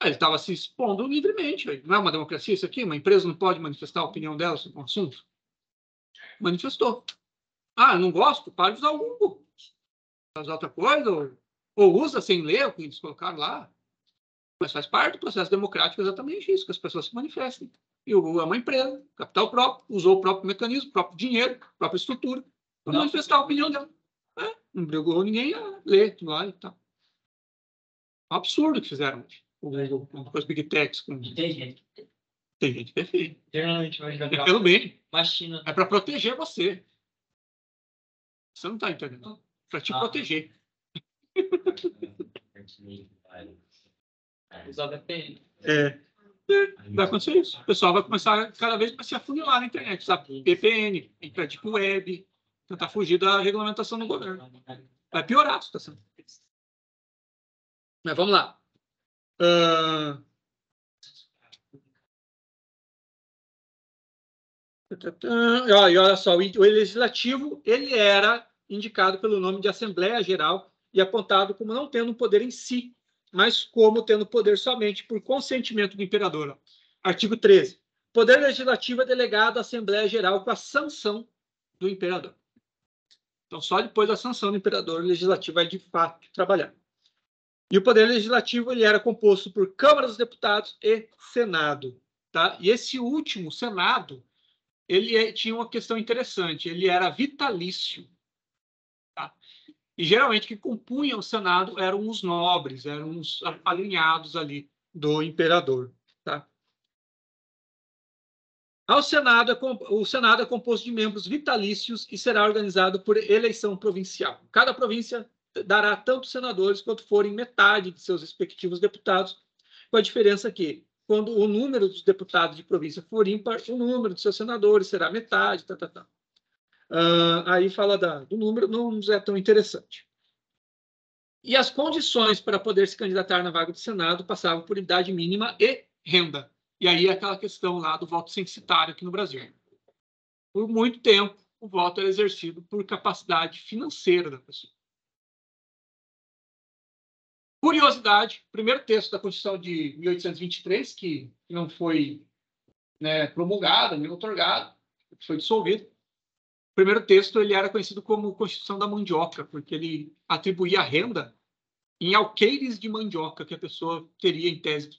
Ele estava se expondo livremente. Não é uma democracia isso aqui? Uma empresa não pode manifestar a opinião dela sobre um assunto? Manifestou. Ah, eu não gosto? Para de usar o Google. faz outra coisa, ou usa sem ler o que eles colocaram lá. Mas faz parte do processo democrático exatamente isso, que as pessoas se manifestem. E é uma empresa, capital próprio, usou o próprio mecanismo, o próprio dinheiro, a própria estrutura, para manifestar a opinião dela. Não obrigou ninguém a ler tudo lá e tal. Um absurdo que fizeram com as Big Techs. Tem gente. Tem gente que defende. Geralmente vai jogar. Pelo bem. Machina. É para proteger você. Você não está entendendo. Para te proteger. Usar VPN. Vai acontecer isso. O pessoal vai começar cada vez a se afunilar na internet. Sabe? VPN, entrar tipo web, tentar fugir da regulamentação do governo. Vai piorar a situação. Mas vamos lá. E olha só, o legislativo ele era indicado pelo nome de Assembleia Geral e apontado como não tendo poder em si, mas como tendo poder somente por consentimento do imperador. Artigo 13. Poder legislativo é delegado à Assembleia Geral com a sanção do imperador. Então, só depois da sanção do imperador, o legislativo vai de fato trabalhar. E o poder legislativo ele era composto por Câmara dos Deputados e Senado. Tá? E esse último, Senado, ele tinha uma questão interessante, ele era vitalício. Tá? E geralmente que compunham o Senado eram os nobres, eram os alinhados ali do imperador. Tá? O Senado é composto de membros vitalícios e será organizado por eleição provincial. Cada província dará tanto senadores quanto forem metade de seus respectivos deputados, com a diferença que, quando o número dos deputados de província for ímpar, o número de seus senadores será metade. Aí fala do número, não é tão interessante. E as condições para poder se candidatar na vaga do Senado passavam por idade mínima e renda. E aí é aquela questão lá do voto censitário aqui no Brasil. Por muito tempo, o voto era exercido por capacidade financeira da pessoa. Curiosidade, primeiro texto da Constituição de 1823, que não foi promulgado, nem otorgado, foi dissolvido. O primeiro texto ele era conhecido como Constituição da Mandioca, porque ele atribuía a renda em alqueires de mandioca que a pessoa teria, em tese,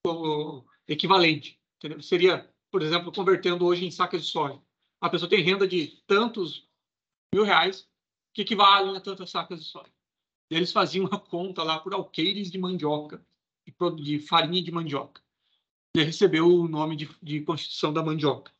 como equivalente. Entendeu? Seria, por exemplo, convertendo hoje em sacas de soja. A pessoa tem renda de tantos R$1.000 que equivalem a tantas sacas de soja. E eles faziam uma conta lá por alqueires de mandioca, de farinha de mandioca. Ele recebeu o nome de Constituição da Mandioca.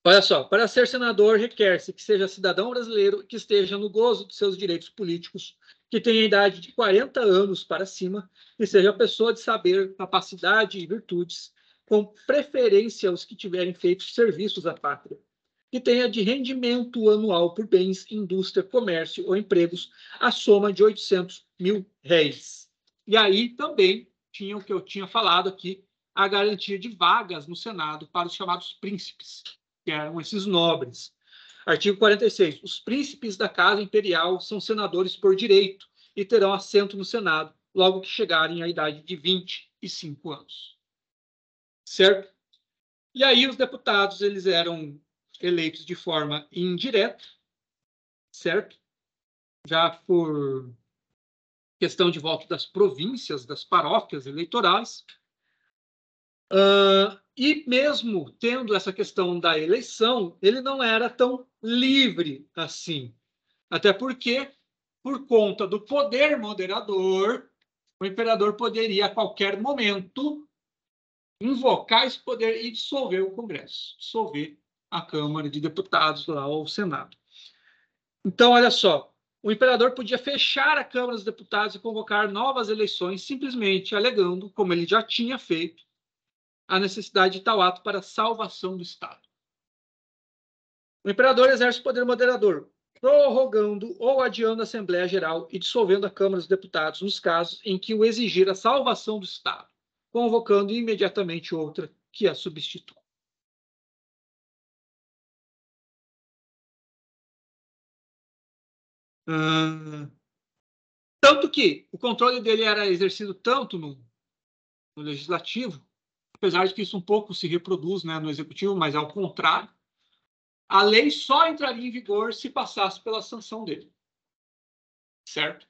Olha só, para ser senador requer-se que seja cidadão brasileiro, que esteja no gozo de seus direitos políticos, que tenha idade de 40 anos para cima, que seja pessoa de saber, capacidade e virtudes, com preferência aos que tiverem feito serviços à pátria, que tenha de rendimento anual por bens, indústria, comércio ou empregos a soma de R$800.000. E aí também tinha o que eu tinha falado aqui, a garantia de vagas no Senado para os chamados príncipes, que eram esses nobres. Artigo 46. Os príncipes da Casa Imperial são senadores por direito e terão assento no Senado logo que chegarem à idade de 25 anos. Certo? E aí os deputados eles eram eleitos de forma indireta, certo? Já por questão de voto das províncias, das paróquias eleitorais. E mesmo tendo essa questão da eleição, ele não era tão livre assim. Até porque, por conta do poder moderador, o imperador poderia, a qualquer momento, invocar esse poder e dissolver o Congresso, dissolver a Câmara de Deputados lá, ou o Senado. Então, olha só, o imperador podia fechar a Câmara dos Deputados e convocar novas eleições, simplesmente alegando, como ele já tinha feito, a necessidade de tal ato para a salvação do Estado. O imperador exerce o poder moderador, prorrogando ou adiando a Assembleia Geral e dissolvendo a Câmara dos Deputados nos casos em que o exigir a salvação do Estado, convocando imediatamente outra que a substitua. Tanto que o controle dele era exercido tanto no legislativo, apesar de que isso um pouco se reproduz no executivo, mas ao contrário, a lei só entraria em vigor se passasse pela sanção dele. Certo?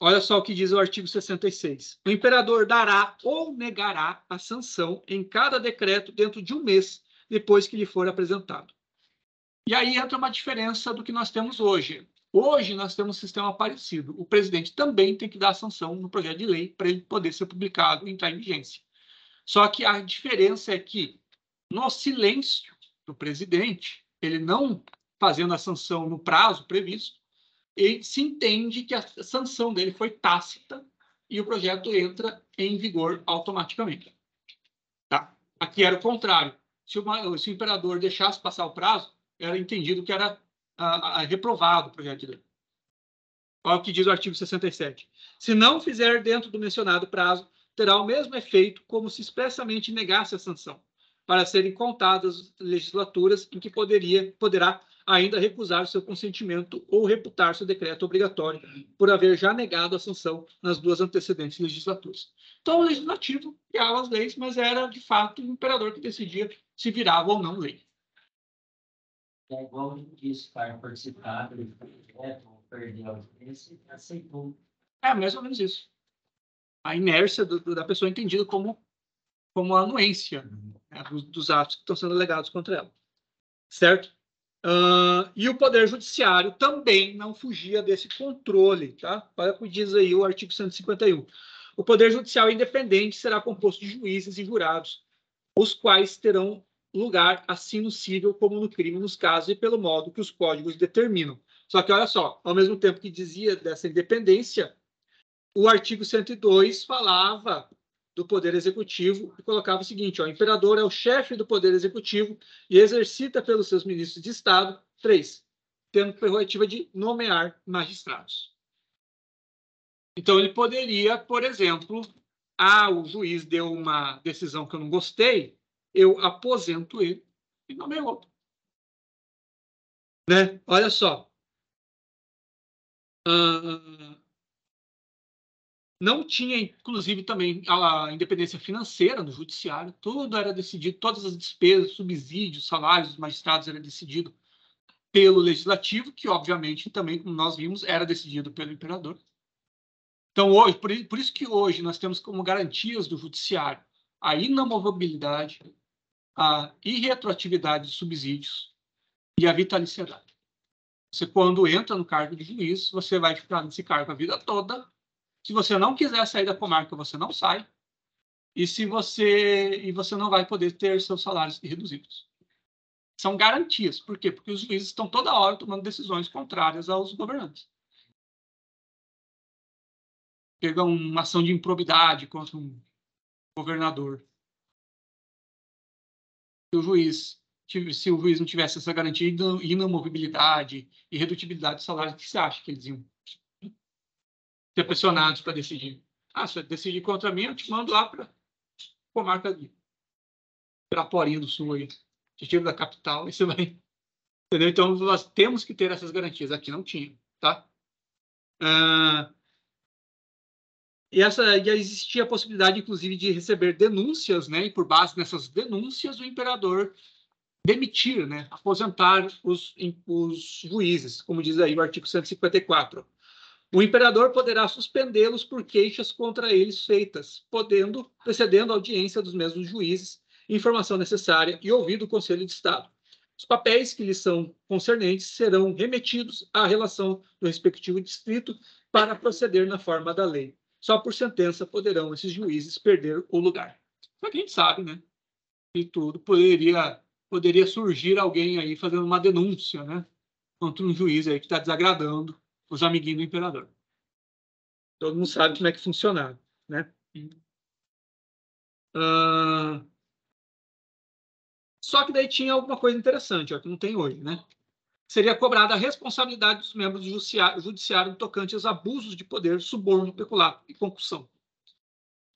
Olha só o que diz o artigo 66. O imperador dará ou negará a sanção em cada decreto dentro de um mês, depois que lhe for apresentado. E aí entra uma diferença do que nós temos hoje. Hoje nós temos um sistema parecido. O presidente também tem que dar a sanção no projeto de lei para ele poder ser publicado e entrar em vigência. Só que a diferença é que, no silêncio do presidente, ele não fazendo a sanção no prazo previsto, ele se entende que a sanção dele foi tácita e o projeto entra em vigor automaticamente. Tá? Aqui era o contrário. Se o imperador deixasse passar o prazo, era entendido que era reprovado o projeto de lei. Olha o que diz o artigo 67. Se não fizer dentro do mencionado prazo, terá o mesmo efeito como se expressamente negasse a sanção, para serem contadas legislaturas em que poderá ainda recusar o seu consentimento ou reputar seu decreto obrigatório por haver já negado a sanção nas duas antecedentes legislaturas. Então, o legislativo criava as leis, mas era, de fato, o imperador que decidia se virava ou não lei. É igual isso, para participar do projeto, perder a audiência, aceitou. É mais ou menos isso. A inércia da pessoa entendida como a anuência, né, dos atos que estão sendo alegados contra ela. Certo? E o Poder Judiciário também não fugia desse controle. Tá? Olha o que diz aí o artigo 151. O Poder Judicial independente será composto de juízes e jurados, os quais terão lugar assim no cível como no crime, nos casos e pelo modo que os códigos determinam. Só que, olha só, ao mesmo tempo que dizia dessa independência, o artigo 102 falava do Poder Executivo e colocava o seguinte, ó, o imperador é o chefe do Poder Executivo e exercita pelos seus ministros de Estado, 3, tendo prerrogativa de nomear magistrados. Então, ele poderia, por exemplo, o juiz deu uma decisão que eu não gostei, eu aposento ele e nomeio outro. Né? Olha só. Não tinha, inclusive, também a independência financeira no judiciário. Tudo era decidido, todas as despesas, subsídios, salários dos magistrados era decidido pelo legislativo, que, obviamente, também, como nós vimos, era decidido pelo imperador. Então, hoje, por isso que hoje nós temos como garantias do judiciário a inamovibilidade, a irretroatividade de subsídios e a vitaliciedade. Você, quando entra no cargo de juiz, você vai ficar nesse cargo a vida toda. Se você não quiser sair da comarca, você não sai. E você não vai poder ter seus salários reduzidos. São garantias. Por quê? Porque os juízes estão toda hora tomando decisões contrárias aos governantes. Pega uma ação de improbidade contra um governador. Se o juiz não tivesse essa garantia de inamovibilidade e redutibilidade de salário, o que você acha que eles iam ser pressionados para decidir? Se você decidir contra mim, eu te mando lá para a comarca de Piraporinha do Sul, aí. Te tiro da capital e você vai... Entendeu? Então, nós temos que ter essas garantias. Aqui não tinha, tá? E existia a possibilidade, inclusive, de receber denúncias, né? E por base nessas denúncias, o imperador demitir, né? Aposentar os juízes, como diz aí o artigo 154. O imperador poderá suspendê-los por queixas contra eles feitas, precedendo a audiência dos mesmos juízes, informação necessária e ouvido o Conselho de Estado. Os papéis que lhes são concernentes serão remetidos à relação do respectivo distrito para proceder na forma da lei. Só por sentença poderão esses juízes perder o lugar. Só que a gente sabe, né? E tudo poderia surgir alguém aí fazendo uma denúncia, né? Contra um juiz aí que está desagradando os amiguinhos do imperador. Todo mundo sabe como é que funcionava, né? Só que daí tinha alguma coisa interessante, ó, que não tem hoje, né? Seria cobrada a responsabilidade dos membros do judiciário tocante aos abusos de poder, suborno, peculato e concussão.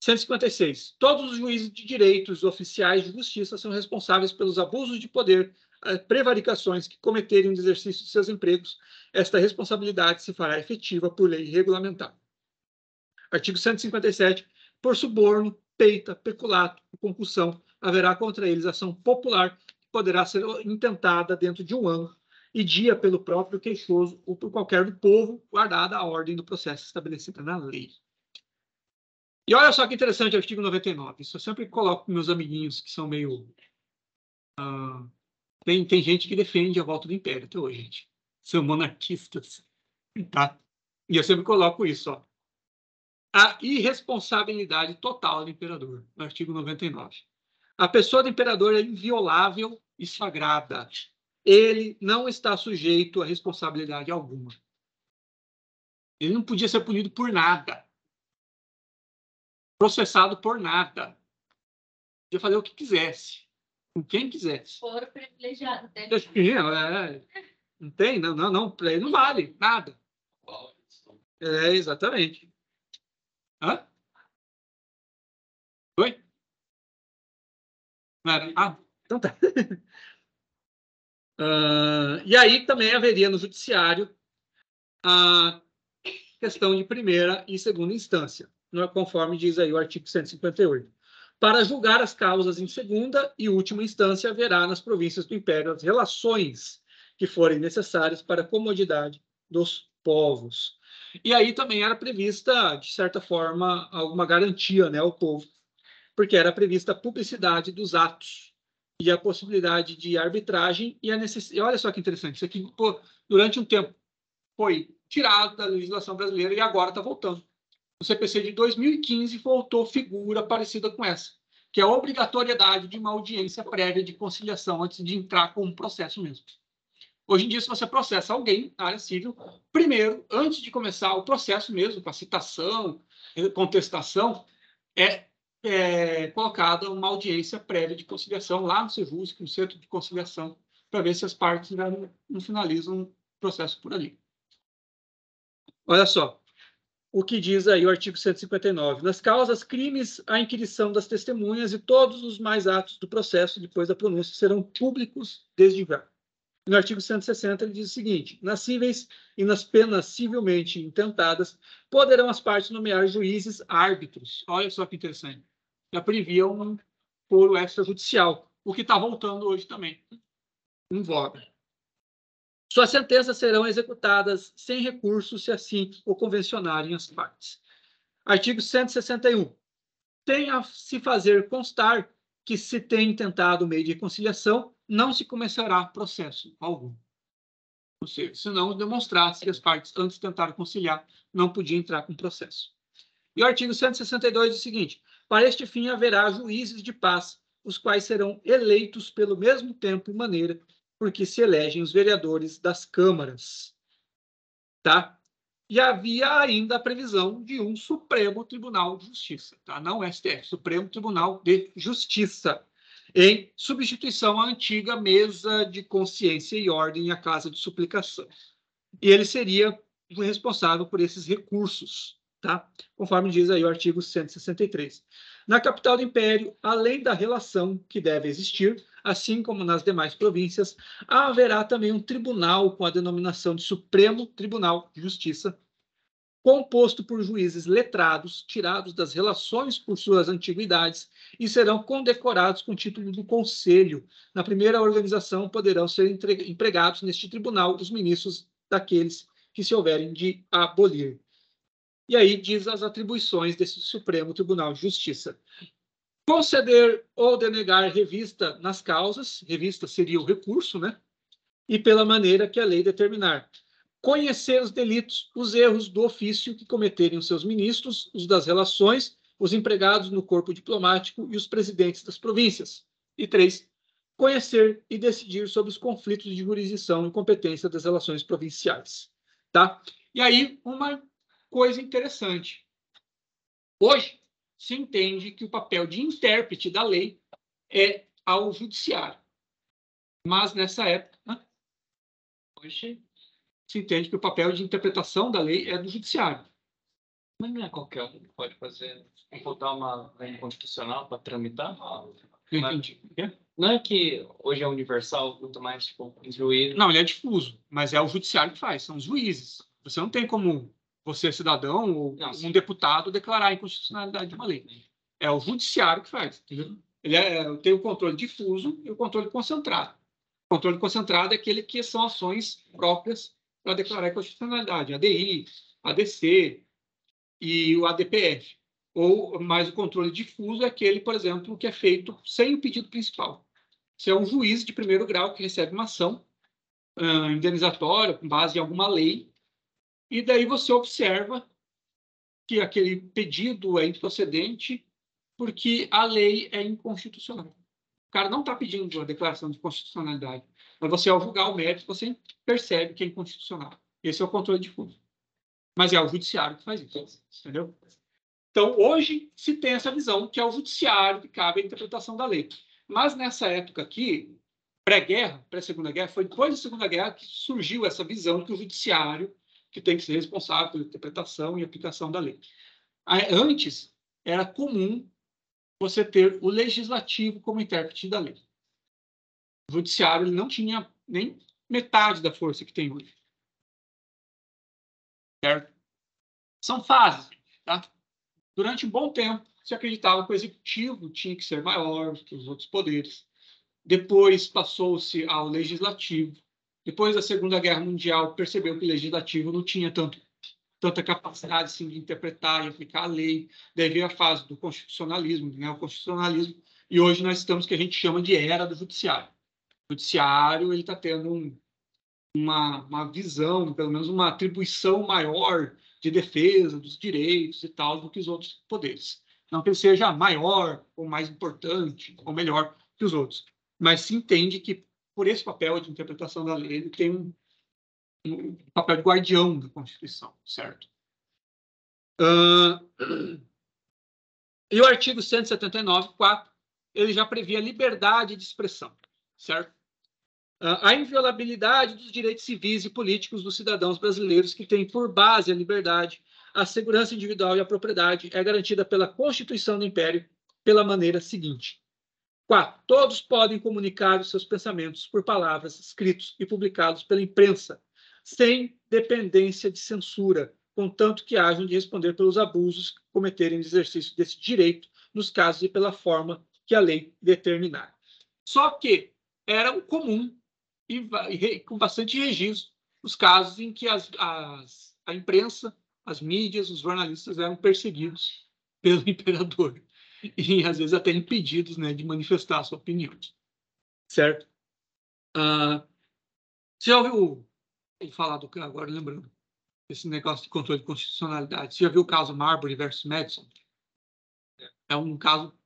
156. Todos os juízes de direitos oficiais de justiça são responsáveis pelos abusos de poder, prevaricações que cometerem no exercício de seus empregos. Esta responsabilidade se fará efetiva por lei regulamentar. Artigo 157. Por suborno, peita, peculato e concussão, haverá contra eles ação popular que poderá ser intentada dentro de 1 ano e dia pelo próprio queixoso ou por qualquer do povo, guardada a ordem do processo estabelecida na lei. E olha só que interessante o artigo 99. Isso eu sempre coloco com meus amiguinhos que são meio... Tem gente que defende a volta do Império até hoje, gente. São monarquistas. Tá? E eu sempre coloco isso, ó. A irresponsabilidade total do imperador, no artigo 99. A pessoa do imperador é inviolável e sagrada. Ele não está sujeito a responsabilidade alguma. Ele não podia ser punido por nada. Processado por nada. Podia fazer o que quisesse. Com quem quisesse. Foro privilegiado dele. Não tem, não. Para ele não vale nada. Exatamente. Hã? Oi? Então tá. E aí também haveria no judiciário a questão de primeira e segunda instância, conforme diz aí o artigo 158. Para julgar as causas em segunda e última instância, haverá nas províncias do Império as relações que forem necessárias para a comodidade dos povos. E aí também era prevista, de certa forma, alguma garantia, né, ao povo, porque era prevista a publicidade dos atos e a possibilidade de arbitragem e a necessidade... Olha só que interessante, isso aqui, durante um tempo, foi tirado da legislação brasileira e agora está voltando. O CPC de 2015 voltou figura parecida com essa, que é a obrigatoriedade de uma audiência prévia de conciliação antes de entrar com um processo mesmo. Hoje em dia, se você processa alguém na área civil, primeiro, antes de começar o processo mesmo, com a citação, contestação, é colocada uma audiência prévia de conciliação lá no CEJUSC, no Centro de Conciliação, para ver se as partes não finalizam o processo por ali. Olha só o que diz aí o artigo 159. Nas causas, crimes, a inquirição das testemunhas e todos os mais atos do processo depois da pronúncia serão públicos desde já. No artigo 160, ele diz o seguinte: nas cíveis e nas penas civilmente intentadas, poderão as partes nomear juízes árbitros. Olha só que interessante. Já previa um foro extrajudicial, o que está voltando hoje também, em voga. Suas sentenças serão executadas sem recurso, se assim o convencionarem as partes. Artigo 161. Tem a se fazer constar que, se tem tentado o meio de reconciliação, não se começará processo algum. Ou seja, se não demonstrasse que as partes, antes de tentar conciliar, não podiam entrar com processo. E o artigo 162 diz o seguinte: para este fim haverá juízes de paz, os quais serão eleitos pelo mesmo tempo e maneira porque se elegem os vereadores das câmaras. Tá? E havia ainda a previsão de um Supremo Tribunal de Justiça, tá? Não STF, Supremo Tribunal de Justiça, em substituição à antiga Mesa de Consciência e Ordem e a Casa de Suplicação. E ele seria o responsável por esses recursos, tá? Conforme diz aí o artigo 163. Na capital do Império, além da relação que deve existir, assim como nas demais províncias, haverá também um tribunal com a denominação de Supremo Tribunal de Justiça, composto por juízes letrados, tirados das relações por suas antiguidades, e serão condecorados com o título do conselho. Na primeira organização, poderão ser empregados neste tribunal os ministros daqueles que se houverem de abolir. E aí diz as atribuições desse Supremo Tribunal de Justiça: conceder ou denegar revista nas causas, revista seria o recurso, né? E pela maneira que a lei determinar. Conhecer os delitos, os erros do ofício que cometerem os seus ministros, os das relações, os empregados no corpo diplomático e os presidentes das províncias. E 3. Conhecer e decidir sobre os conflitos de jurisdição e competência das relações provinciais. Tá? E aí, uma coisa interessante. Hoje, se entende que o papel de intérprete da lei é ao judiciário. Mas, nessa época, né, hoje, se entende que o papel de interpretação da lei é do judiciário. Mas não é qualquer um que pode fazer, botar uma lei constitucional para tramitar? Entendi. Não é que hoje é universal, muito mais, tipo, juízo. Não, ele é difuso, mas é o judiciário que faz, são os juízes. Você não tem como você, cidadão ou um deputado, declarar a inconstitucionalidade de uma lei. É o judiciário que faz, entendeu? tem o controle difuso e o controle concentrado. O controle concentrado é aquele que são ações próprias para declarar a constitucionalidade, ADI, ADC e o ADPF. Mas o controle difuso é aquele, por exemplo, que é feito sem o pedido principal. Você é um juiz de primeiro grau que recebe uma ação indenizatória com base em alguma lei, e daí você observa que aquele pedido é improcedente porque a lei é inconstitucional. O cara não está pedindo a declaração de constitucionalidade, mas você, ao julgar o mérito, você percebe que é inconstitucional. Esse é o controle difuso. Mas é o judiciário que faz isso, entendeu? Então, hoje, se tem essa visão que é o judiciário que cabe a interpretação da lei. Mas, nessa época aqui, pré-guerra, pré-segunda guerra, foi depois da Segunda Guerra que surgiu essa visão que o judiciário que tem que ser responsável pela interpretação e aplicação da lei. Antes, era comum você ter o legislativo como intérprete da lei. O judiciário ele não tinha nem metade da força que tem hoje. Certo? São fases, tá? Durante um bom tempo, se acreditava que o executivo tinha que ser maior que os outros poderes. Depois passou-se ao legislativo. Depois da Segunda Guerra Mundial, percebeu que o legislativo não tinha tanta capacidade assim, de interpretar e aplicar a lei. Daí veio a fase do constitucionalismo, do neoconstitucionalismo, e hoje nós estamos o que a gente chama de era do judiciário. O judiciário está tendo uma visão, pelo menos uma atribuição maior de defesa dos direitos e tal do que os outros poderes. Não que ele seja maior, ou mais importante, ou melhor que os outros, mas se entende que, por esse papel de interpretação da lei, ele tem um papel de guardião da Constituição, certo? E o artigo 179, 4, ele já previa liberdade de expressão, certo? A inviolabilidade dos direitos civis e políticos dos cidadãos brasileiros que têm por base a liberdade, a segurança individual e a propriedade é garantida pela Constituição do Império pela maneira seguinte. 4. Todos podem comunicar os seus pensamentos por palavras, escritos e publicados pela imprensa, sem dependência de censura, contanto que hajam de responder pelos abusos que cometerem no exercício desse direito, nos casos e pela forma que a lei determinar. Só que era comum e com bastante registro os casos em que a imprensa, as mídias, os jornalistas eram perseguidos pelo imperador e às vezes até impedidos, né, de manifestar a sua opinião, certo? Você já ouviu falar do agora lembrando esse negócio de controle de constitucionalidade? Você já viu o caso Marbury versus Madison? É um caso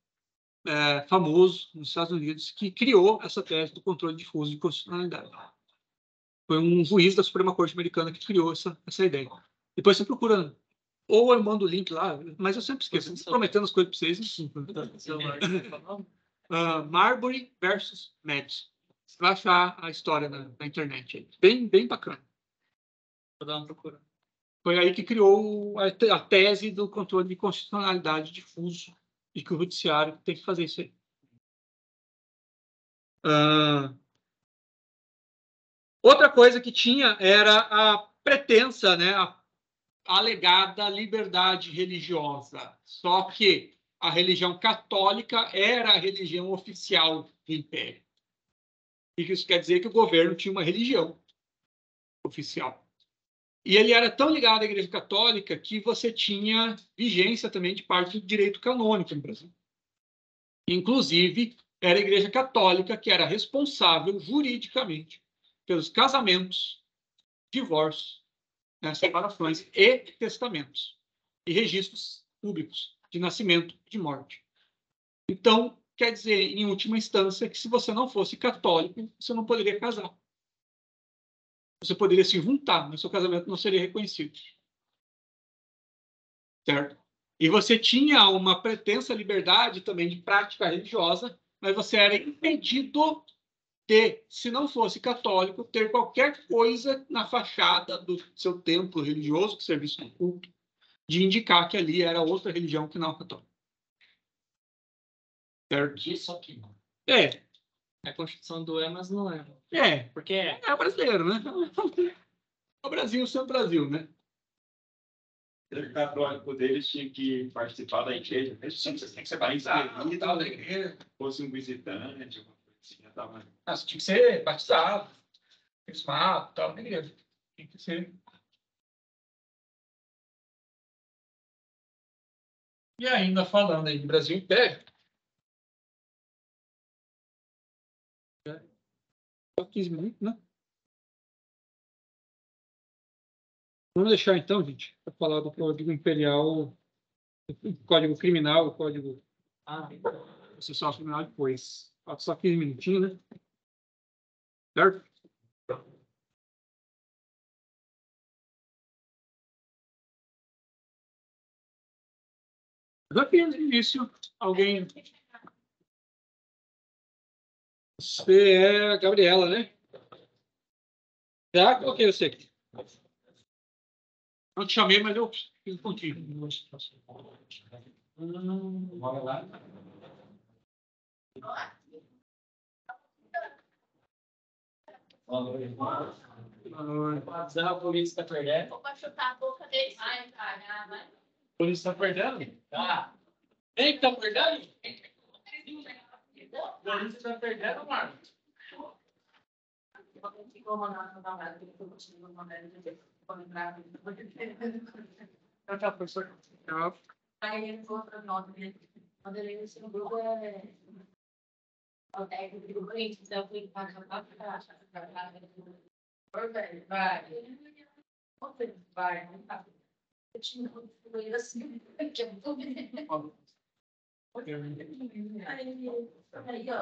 famoso nos Estados Unidos que criou essa tese do controle difuso de constitucionalidade. Foi um juiz da Suprema Corte Americana que criou essa ideia. Depois você procura, ou eu mando o link lá, mas eu sempre esqueço, prometendo as coisas para vocês. Marbury versus Madison. Você vai achar a história na internet aí. Bem bacana. Vou dar uma procura. Foi aí que criou a tese do controle de constitucionalidade difuso e que o judiciário tem que fazer isso aí. Outra coisa que tinha era a pretensa, né, a alegada liberdade religiosa. Só que a religião católica era a religião oficial do Império. E isso quer dizer que o governo tinha uma religião oficial. E ele era tão ligado à Igreja Católica que você tinha vigência também de parte do direito canônico no Brasil. Inclusive, era a Igreja Católica que era responsável juridicamente pelos casamentos, divórcios, separações e testamentos e registros públicos de nascimento e de morte. Então, quer dizer, em última instância, que se você não fosse católico, você não poderia casar. Você poderia se juntar, mas seu casamento não seria reconhecido. Certo? E você tinha uma pretensa liberdade também de prática religiosa, mas você era impedido de, se não fosse católico, ter qualquer coisa na fachada do seu templo religioso, que serviço no culto, de indicar que ali era outra religião que não a católica. Certo? Isso aqui não. É a Constituição do mas não é. Porque é brasileiro, né? É o Brasil sendo Brasil, né? O católico deles tinha que participar da igreja. Eles tinham que ser batizado E tal, da igreja. fosse um visitante, alguma coisa assim. Tava... Ah, você tinha que ser batizado, crismado, tal, da igreja. Tinha que ser. E ainda falando aí do Brasil Império. Só 15 minutos, né? Vamos deixar então, gente, para falar do Código Imperial, do Código Criminal, o Código Processual Criminal depois. Falta só 15 minutinhos, né? Certo? Já fiz no início. Alguém. Você é a Gabriela, né? Já coloquei você aqui. Não te chamei, mas eu fiz contigo. Bora lá. A polícia tá perdendo. Vou pra chutar a boca deles. Vai, vai. A polícia está perdendo? Tá. Quem tá perdendo? A polícia tá perdendo, Marcos. Tchau, professor. Tchau. Aí ele falou pra nós, né? Quando ele me ensinou, é o técnico do Corinthians, eu fui para vai. Eu tinha um fui assim, que eu aí, ó.